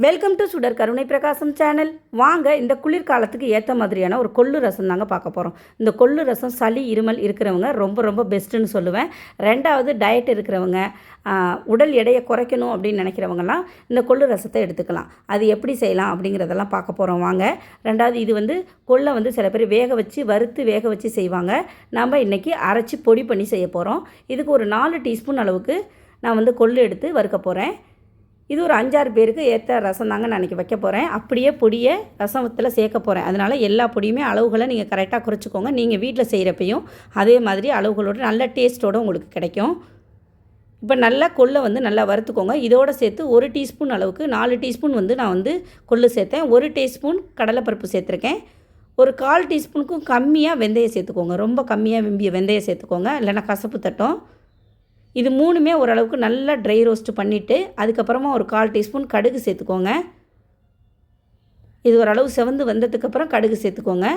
Welcome to சுடர் கருணை பிரகாசம் சேனல். வாங்க இந்த குளிர்காலத்துக்கு ஏற்ற மாதிரியான ஒரு கொள்ளு ரசம் தாங்க பார்க்க போகிறோம். இந்த கொள்ளு ரசம் சளி இருமல் இருக்கிறவங்க ரொம்ப ரொம்ப பெஸ்ட்டுன்னு சொல்லுவேன். ரெண்டாவது டயட் இருக்கிறவங்க, உடல் எடையை குறைக்கணும் அப்படின்னு நினைக்கிறவங்கலாம் இந்த கொள்ளு ரசத்தை எடுத்துக்கலாம். அது எப்படி செய்யலாம் அப்படிங்கிறதெல்லாம் பார்க்க போகிறோம் வாங்க. ரெண்டாவது இது கொள்ளை சில பேர் வேக வச்சு செய்வாங்க. நம்ம இன்றைக்கி அரைச்சி பொடி பண்ணி செய்ய போகிறோம். இதுக்கு ஒரு 4 டீஸ்பூன் அளவுக்கு நான் கொள்ளு எடுத்து வறுக்க போகிறேன். இது ஒரு 5-6 பேருக்கு ஏற்ற ரசம் தாங்க நான் இன்றைக்கி வைக்க போகிறேன். அப்படியே பொடியை ரசத்தில் சேர்க்க போகிறேன். அதனால் எல்லா பொடியுமே அளவுகளை நீங்கள் கரெக்டாக குறைச்சிக்கோங்க. நீங்கள் வீட்டில் செய்கிறப்பையும் அதே மாதிரி அளவுகளோட நல்ல டேஸ்ட்டோடு உங்களுக்கு கிடைக்கும். இப்போ நல்லா கொள்ளை நல்லா வறுத்துக்கோங்க. இதோடு சேர்த்து 1 டீஸ்பூன் அளவுக்கு 4 டீஸ்பூன் நான் கொள்ளு சேர்த்தேன். 1 டீஸ்பூன் கடலைப்பருப்பு சேர்த்துருக்கேன். ஒரு 1/4 டீஸ்பூனுக்கும் கம்மியாக வெந்தயம் சேர்த்துக்கோங்க. ரொம்ப கம்மியாக விம்பிய வெந்தயம் சேர்த்துக்கோங்க, இல்லைன்னா கசப்பு தட்டும். இது 3மே ஓரளவுக்கு நல்லா ட்ரை ரோஸ்ட் பண்ணிவிட்டு அதுக்கப்புறமா ஒரு 1/4 டீஸ்பூன் கடுகு சேர்த்துக்கோங்க. இது ஓரளவு செவந்து வந்ததுக்கப்புறம் கடுகு சேர்த்துக்கோங்க.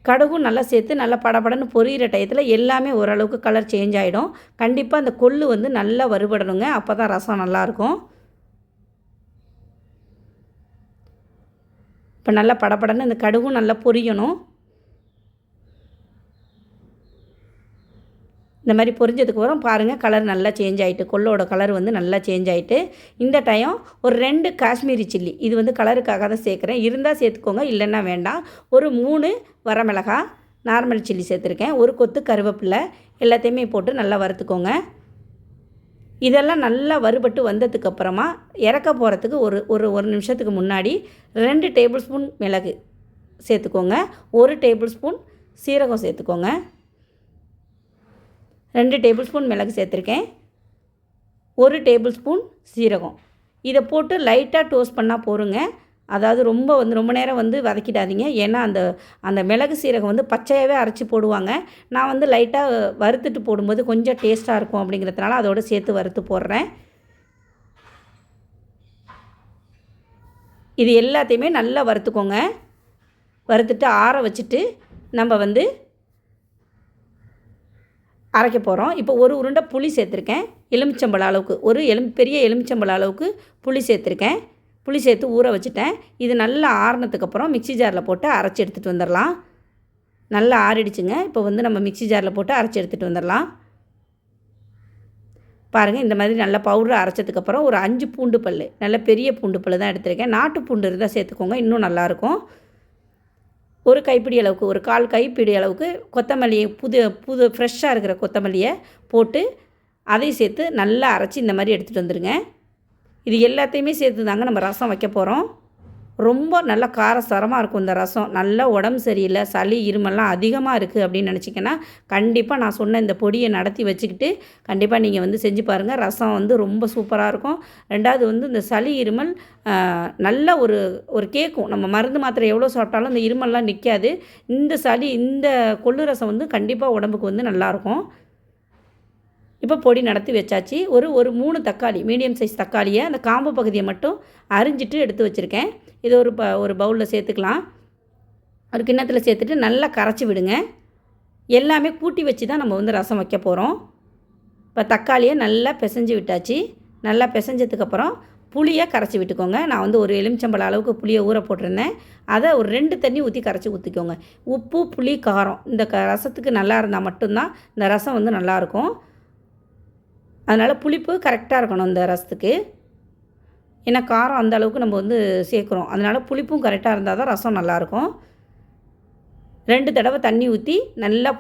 கடுகும் நல்லா சேர்த்து நல்லா படபடன்னு பொரியிற டயத்தில் எல்லாமே ஓரளவுக்கு கலர் சேஞ்ச் ஆகிடும். கண்டிப்பாக அந்த கொள்ளு நல்லா வறுபடணுங்க. அப்போ தான் ரசம் நல்லாயிருக்கும். இப்போ நல்லா படபடன்னு இந்த கடுகும் நல்லா பொரியணும். இந்த மாதிரி பொரிஞ்சதுக்கப்புறம் பாருங்கள், கலர் நல்லா சேஞ்ச் ஆகிட்டு, கொள்ளோட கலர் நல்லா சேஞ்ச் ஆகிட்டு. இந்த டைம் ஒரு 2 காஷ்மீரி சில்லி, இது கலருக்காக தான் சேர்க்குறேன். இருந்தால் சேர்த்துக்கோங்க, இல்லைன்னா வேண்டாம். ஒரு 3 வரமிளகாய் நார்மல் சில்லி சேர்த்துருக்கேன். ஒரு கொத்து கருவேப்பிலை எல்லாத்தையுமே போட்டு நல்லா வறுத்துக்கோங்க. இதெல்லாம் நல்லா வறுபட்டு வந்ததுக்கப்புறமா இறக்க போகிறதுக்கு ஒரு நிமிஷத்துக்கு முன்னாடி 2 டேபிள் ஸ்பூன் மிளகு சேர்த்துக்கோங்க. 1 டேபிள் ஸ்பூன் சீரகம் சேர்த்துக்கோங்க. 2 டேபிள் ஸ்பூன் மிளகு சேர்த்துருக்கேன். 1 டேபிள் ஸ்பூன் சீரகம். இதை போட்டு லைட்டாக டோஸ்ட் பண்ணால் போருங்க. அதாவது ரொம்ப நேரம் வதக்கிடாதீங்க. ஏன்னா அந்த மிளகு சீரகம் பச்சையாகவே அரைச்சி போடுவாங்க. நான் லைட்டாக வறுத்துட்டு போடும்போது கொஞ்சம் டேஸ்ட்டாக இருக்கும் அப்படிங்கிறதுனால அதோடு சேர்த்து வறுத்து போடுறேன். இது எல்லாத்தையுமே நல்லா வறுத்துக்கோங்க. வறுத்துட்டு ஆற வச்சுட்டு நம்ம அரைக்க போகிறோம். இப்போ ஒரு உருண்டை புளி சேர்த்துருக்கேன். எலுமிச்சம்பழம் அளவுக்கு பெரிய எலுமிச்சம்பழம் அளவுக்கு புளி சேர்த்துருக்கேன். புளி சேர்த்து ஊற வச்சுட்டேன். இது நல்லா ஆறினதுக்கப்புறம் மிக்ஸி ஜாரில் போட்டு அரைச்சி எடுத்துகிட்டு வந்துடலாம். நல்லா ஆறிடுச்சுங்க. இப்போ நம்ம மிக்ஸி ஜாரில் போட்டு அரைச்சி எடுத்துகிட்டு வந்துடலாம். பாருங்கள், இந்த மாதிரி நல்லா பவுடர் அரைச்சதுக்கப்புறம் ஒரு 5 பூண்டு பல், நல்ல பெரிய பூண்டு பல் தான் எடுத்துருக்கேன். நாட்டு பூண்டு இருந்தால் சேர்த்துக்கோங்க, இன்னும் நல்லாயிருக்கும். ஒரு கைப்பிடி அளவுக்கு, ஒரு 1/4 கைப்பிடி அளவுக்கு கொத்தமல்லியை புது ஃப்ரெஷ்ஷாக இருக்கிற கொத்தமல்லியை போட்டு அதையும் சேர்த்து நல்லா அரைச்சி இந்த மாதிரி எடுத்துகிட்டு வந்துடுங்க. இது எல்லாத்தையுமே சேர்த்து தாங்க நம்ம ரசம் வைக்க போகிறோம். ரொம்ப நல்லா காரசாரமாக இருக்கும் இந்த ரசம். நல்லா உடம்பு சரியில்லை, சளி இருமல்லாம் அதிகமாக இருக்குது அப்படின்னு நினச்சிங்கன்னா கண்டிப்பாக நான் சொன்ன இந்த பொடியை நடத்தி வச்சுக்கிட்டு கண்டிப்பாக நீங்கள் செஞ்சு பாருங்கள். ரசம் ரொம்ப சூப்பராக இருக்கும். ரெண்டாவது இந்த சளி இருமல் நல்ல ஒரு கேட்கும். நம்ம மருந்து மாத்திரை எவ்வளோ சாப்பிட்டாலும் இந்த இருமல்லாம் நிற்காது. இந்த கொள்ளு ரசம் கண்டிப்பாக உடம்புக்கு நல்லாயிருக்கும். இப்போ பொடி நடத்தி வச்சாச்சு. ஒரு 3 தக்காளி, மீடியம் சைஸ் தக்காளியை அந்த காம்பு பகுதியை மட்டும் அரிஞ்சிட்டு எடுத்து வச்சுருக்கேன். இதை ஒரு பவுலில் சேர்த்துக்கலாம். ஒரு கிண்ணத்தில் சேர்த்துட்டு நல்லா கரைச்சி விடுங்க. எல்லாமே கூட்டி வச்சு தான் நம்ம ரசம் வைக்க போகிறோம். இப்போ தக்காளியை நல்லா பிசைஞ்சு விட்டாச்சு. நல்லா பிசைஞ்சதுக்கப்புறம் புளியை கரைச்சி விட்டுக்கோங்க. நான் ஒரு எலுமிச்சம்பழம் அளவுக்கு புளியை ஊற போட்டிருந்தேன். அதை ஒரு 2 தண்ணி ஊற்றி கரைச்சி ஊற்றிக்கோங்க. உப்பு, புளி, காரம் இந்த ரசத்துக்கு நல்லா இருந்தால் மட்டும்தான் இந்த ரசம் நல்லாயிருக்கும். அதனால் புளிப்பு கரெக்டாக இருக்கணும் இந்த ரசத்துக்கு. ஏன்னா காரம் அந்த அளவுக்கு நம்ம சேர்க்குறோம். அதனால் புளிப்பும் கரெக்டாக இருந்தால் தான் ரசம் நல்லாயிருக்கும். 2 தடவை தண்ணி ஊற்றி நல்லா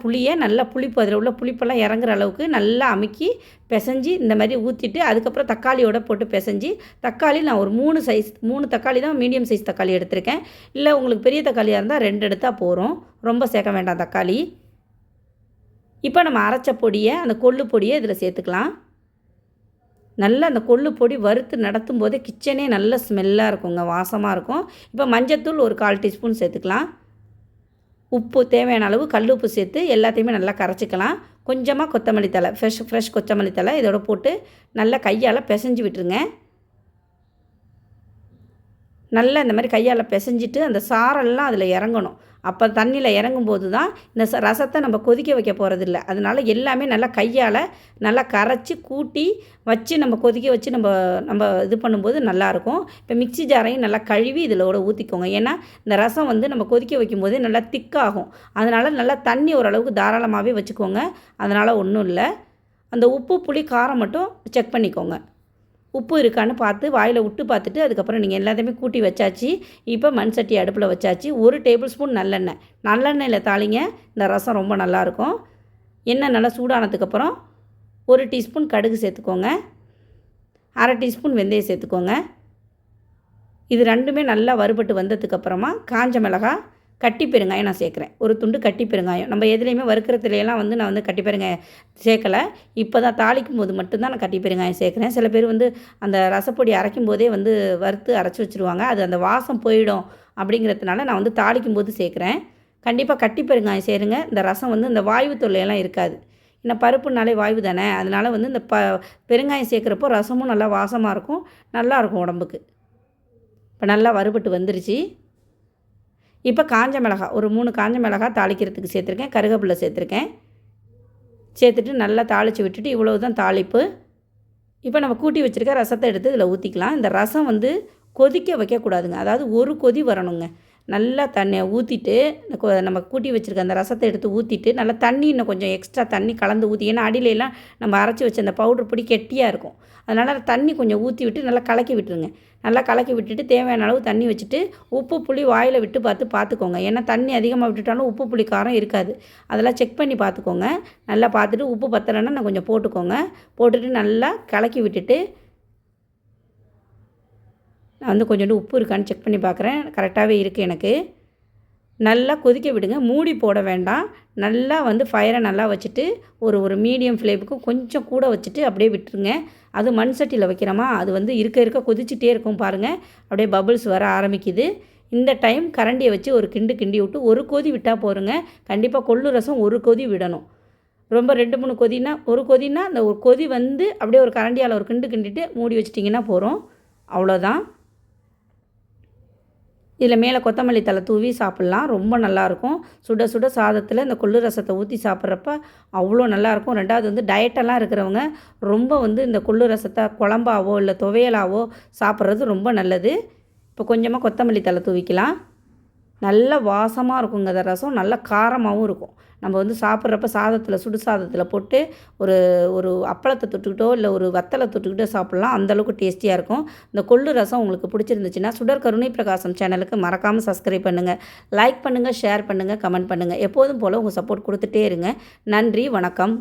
புளிப்பு அதில் உள்ள புளிப்பெல்லாம் இறங்குற அளவுக்கு நல்லா அமுக்கி பிசைஞ்சு இந்த மாதிரி ஊற்றிட்டு அதுக்கப்புறம் தக்காளியோடு போட்டு பிசைஞ்சு, தக்காளி நான் ஒரு 3 தக்காளி தான் மீடியம் சைஸ் தக்காளி எடுத்திருக்கேன். இல்லை உங்களுக்கு பெரிய தக்காளியாக இருந்தால் 2 எடுத்தால் போகிறோம். ரொம்ப சேர்க்க வேண்டாம் தக்காளி. இப்போ நம்ம அரைச்ச பொடியை, அந்த கொள்ளு பொடியை இதில் சேர்த்துக்கலாம். நல்லா அந்த கொள்ளு பொடி வறுத்து நடத்தும் போதே கிச்சனே நல்ல ஸ்மெல்லாக இருக்குங்க, வாசமாக இருக்கும். இப்போ மஞ்சத்தூள் ஒரு 1/4 டீஸ்பூன் சேர்த்துக்கலாம். உப்பு தேவையான அளவு கல் உப்பு சேர்த்து எல்லாத்தையுமே நல்லா கரைச்சிக்கலாம். கொஞ்சமாக கொத்தமல்லி தழை, ஃப்ரெஷ் கொத்தமல்லி தழை இதோட போட்டு நல்லா கையால் பிசைஞ்சு விட்டுருங்க. நல்லா இந்த மாதிரி கையால் பிசைஞ்சிட்டு அந்த சாரெல்லாம் அதில் இறங்கணும். அப்போ தண்ணியில் இறங்கும்போது தான் இந்த ரசத்தை நம்ம கொதிக்க வைக்க போகிறதில்ல. அதனால் எல்லாமே நல்லா கையால் நல்லா கரைச்சி கூட்டி வச்சு நம்ம கொதிக்க வச்சு நம்ம இது பண்ணும்போது நல்லாயிருக்கும். இப்போ மிக்ஸி ஜாரையும் நல்லா கழுவி இதில் கூட ஊற்றிக்கோங்க. ஏன்னா இந்த ரசம் வந்து நம்ம கொதிக்க வைக்கும்போது நல்லா திக்காகும். அதனால் நல்லா தண்ணி ஓரளவுக்கு தாராளமாகவே வச்சுக்கோங்க. அதனால் ஒன்றும் இல்லை. அந்த உப்பு புளி காரம் மட்டும் செக் பண்ணிக்கோங்க. உப்பு இருக்கான்னு பார்த்து வாயில் விட்டு பார்த்துட்டு அதுக்கப்புறம் நீங்கள் எல்லாத்தையுமே கூட்டி வச்சாச்சு. இப்போ மண் சட்டி அடுப்பில் வச்சாச்சு. 1 டேபிள் ஸ்பூன் நல்லெண்ணெயில் தாளிங்க. இந்த ரசம் ரொம்ப நல்லாயிருக்கும். எண்ணெய் நல்லா சூடானதுக்கப்புறம் 1 டீஸ்பூன் கடுகு சேர்த்துக்கோங்க. 1/2 டீஸ்பூன் வெந்தயம் சேர்த்துக்கோங்க. இது ரெண்டுமே நல்லா வறுபட்டு வந்ததுக்கப்புறமா காஞ்ச மிளகாய், கட்டி பெருங்காயம் நான் சேர்க்குறேன். ஒரு துண்டு கட்டி பெருங்காயம். நம்ம எதுலேயுமே வறுக்கிறதுலையெல்லாம் வந்து நான் வந்து கட்டி பெருங்காயம் சேர்க்கலை. இப்போ தான் தாளிக்கும் போது மட்டும்தான் நான் கட்டி பெருங்காயம் சேர்க்குறேன். சில பேர் வந்து அந்த ரசப்பொடி அரைக்கும் போதே வந்து வறுத்து அரைச்சி வச்சுருவாங்க. அது அந்த வாசம் போயிடும் அப்படிங்கிறதுனால நான் வந்து தாளிக்கும் போது சேர்க்குறேன். கண்டிப்பாக கட்டி பெருங்காயம் சேருங்க. இந்த ரசம் வந்து இந்த வாய்வு தொல்லையெல்லாம் இருக்காது. ஏன்னா பருப்புனாலே வாய்வு தானே. அதனால் வந்து இந்த பெருங்காயம் சேர்க்குறப்போ ரசமும் நல்லா வாசமாக இருக்கும், நல்லாயிருக்கும் உடம்புக்கு. இப்போ நல்லா வறுபட்டு வந்துருச்சு. இப்போ காஞ்ச மிளகாய் ஒரு 3 காஞ்ச மிளகாய் தாளிக்கிறதுக்கு சேர்த்துருக்கேன். கருவேப்பிலை சேர்த்துருக்கேன். சேர்த்துட்டு நல்லா தாளித்து விட்டுட்டு இவ்வளவு தான் தாளிப்பு. இப்போ நம்ம கூட்டி வச்சுருக்க ரசத்தை எடுத்து இதில் ஊற்றிக்கலாம். இந்த ரசம் வந்து கொதிக்க வைக்கக்கூடாதுங்க. அதாவது ஒரு கொதி வரணுங்க. நல்லா தண்ணியை ஊற்றிட்டு நம்ம கூட்டி வச்சுருக்க அந்த ரசத்தை எடுத்து ஊற்றிட்டு நல்லா தண்ணி இன்னும் கொஞ்சம் எக்ஸ்ட்ரா தண்ணி கலந்து ஊற்றி, ஏன்னா அடியிலெல்லாம் நம்ம அரைச்சி வச்ச அந்த பவுட்ரு பொடி கெட்டியாக இருக்கும். அதனால் தண்ணி கொஞ்சம் ஊற்றி விட்டு நல்லா கலக்கி விட்டுருங்க. நல்லா கலக்கி விட்டுட்டு தேவையான அளவு தண்ணி வச்சுட்டு உப்பு புளி வாயில் விட்டு பார்த்துக்கோங்க. ஏன்னா தண்ணி அதிகமாக விட்டுட்டாலும் உப்பு புளி காரம் இருக்காது. அதெல்லாம் செக் பண்ணி பார்த்துக்கோங்க. நல்லா பார்த்துட்டு உப்பு பத்தலைன்னா நான் கொஞ்சம் போட்டுக்கோங்க. போட்டுட்டு நல்லா கலக்கி விட்டுட்டு நான் வந்து கொஞ்சோண்டு உப்பு இருக்கான்னு செக் பண்ணி பார்க்குறேன். கரெக்டாகவே இருக்குது எனக்கு. நல்லா கொதிக்க விடுங்க. மூடி போட வேண்டாம். நல்லா வந்து ஃபயரை நல்லா வச்சுட்டு ஒரு மீடியம் ஃப்ளேமுக்கு கொஞ்சம் கூட வச்சுட்டு அப்படியே விட்டுருங்க. அது மண் சட்டியில் வைக்கிறோமா, அது வந்து இருக்க கொதிச்சுட்டே இருக்கும் பாருங்கள். அப்படியே பபிள்ஸ் வர ஆரம்பிக்குது. இந்த டைம் கரண்டியை வச்சு ஒரு கிண்டி விட்டு ஒரு கொதி விட்டால் போருங்க. கண்டிப்பாக கொள்ளு ரசம் ஒரு கொதி விடணும். ரொம்ப 2-3 கொதினா, ஒரு கொதினா அந்த ஒரு கொதி வந்து அப்படியே ஒரு கரண்டியால் ஒரு கிண்டிட்டு மூடி வச்சிட்டிங்கன்னா போகிறோம். அவ்வளோதான். இதில் மேலே கொத்தமல்லி தழை தூவி சாப்பிட்லாம். ரொம்ப நல்லாயிருக்கும். சுட சுட சாதத்தில் இந்த கொள்ளு ரசத்தை ஊற்றி சாப்பிட்றப்ப அவ்வளோ நல்லாயிருக்கும். 2வது வந்து டயட்டெல்லாம் இருக்கிறவங்க ரொம்ப வந்து இந்த கொள்ளு ரசத்தை குழம்பாவோ இல்லை துவையலாவோ சாப்பிட்றது ரொம்ப நல்லது. இப்போ கொஞ்சமாக கொத்தமல்லி தழை தூவிக்கலாம். நல்ல வாசமாக இருக்குங்க அந்த ரசம். நல்ல காரமாகவும் இருக்கும். நம்ம வந்து சாப்பிட்றப்ப சாதத்தில் சுடு சாதத்தில் போட்டு ஒரு அப்பளத்தை தொட்டுக்கிட்டோ இல்லை ஒரு வத்தலை தொட்டுக்கிட்டோ சாப்பிட்லாம். அந்தளவுக்கு டேஸ்டியாக இருக்கும். இந்த கொள்ளு ரசம் உங்களுக்கு பிடிச்சிருந்துச்சுன்னா சுடர் கருணை பிரகாசம் சேனலுக்கு மறக்காமல் சப்ஸ்கிரைப் பண்ணுங்கள், லைக் பண்ணுங்கள், ஷேர் பண்ணுங்கள், கமெண்ட் பண்ணுங்கள். எப்போதும் போல் உங்கள் சப்போர்ட் கொடுத்துட்டே இருங்க. நன்றி, வணக்கம்.